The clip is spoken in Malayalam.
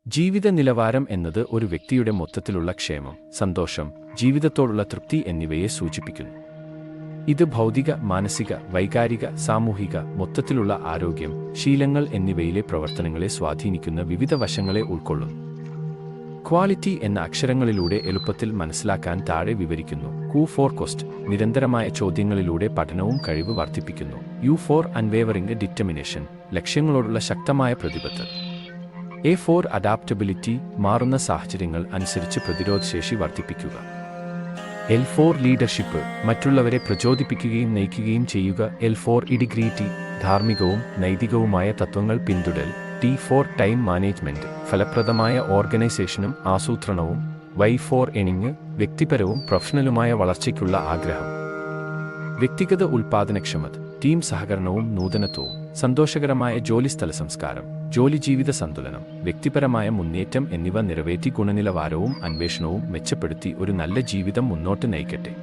ജീവിത നിലവാരം എന്നത് ഒരു വ്യക്തിയുടെ മൊത്തത്തിലുള്ള ക്ഷേമം, സന്തോഷം, ജീവിതത്തോടുള്ള തൃപ്തി എന്നിവയെ സൂചിപ്പിക്കുന്നു. ഇത് ഭൗതിക, മാനസിക, വൈകാരിക, സാമൂഹിക, മൊത്തത്തിലുള്ള ആരോഗ്യം, ശീലങ്ങൾ എന്നിവയിലെ പ്രവർത്തനങ്ങളെ സ്വാധീനിക്കുന്ന വിവിധ വശങ്ങളെ ഉൾക്കൊള്ളുന്നു. ക്വാളിറ്റി എന്ന അക്ഷരങ്ങളിലൂടെ എളുപ്പത്തിൽ മനസ്സിലാക്കാൻ താഴെ വിവരിക്കുന്നു. Q for കോസ്റ്റ്, നിരന്തരമായ ചോദ്യങ്ങളിലൂടെ പഠനവും കഴിവ് വർദ്ധിപ്പിക്കുന്നു. U for അൺവേവറിംഗ് ഡിറ്റർമിനേഷൻ, ലക്ഷ്യങ്ങളോടുള്ള ശക്തമായ പ്രതിബദ്ധത. A for അഡാപ്റ്റബിലിറ്റി, മാറുന്ന സാഹചര്യങ്ങൾ അനുസരിച്ച് പ്രതിരോധശേഷി വർദ്ധിപ്പിക്കുക. L for ലീഡർഷിപ്പ്, മറ്റുള്ളവരെ പ്രചോദിപ്പിക്കുകയും നയിക്കുകയും ചെയ്യുക. L for ഇന്റഗ്രിറ്റി, ധാർമ്മികവും നൈതികവുമായ തത്വങ്ങൾ പിന്തുടൽ. T for ടൈം മാനേജ്മെന്റ്, ഫലപ്രദമായ ഓർഗനൈസേഷനും ആസൂത്രണവും. Y for ഏണിംഗ്, വ്യക്തിപരവും പ്രൊഫഷണലുമായ വളർച്ചയ്ക്കുള്ള ആഗ്രഹം. വ്യക്തിഗത ഉൽപാദനക്ഷമത, ടീം സഹകരണവും നൂതനത്വവും. സന്തോഷകരമായ ജോലിസ്ഥല സംസ്കാരം, ജോലി-ജീവിത സന്തുലനം, വ്യക്തിപരമായ മുന്നേറ്റം എന്നിവ നിറവേറ്റി ഗുണനിലവാരവും അന്വേഷണവും മെച്ചപ്പെടുത്തി ഒരു നല്ല ജീവിതം മുന്നോട്ട് നയിക്കട്ടെ.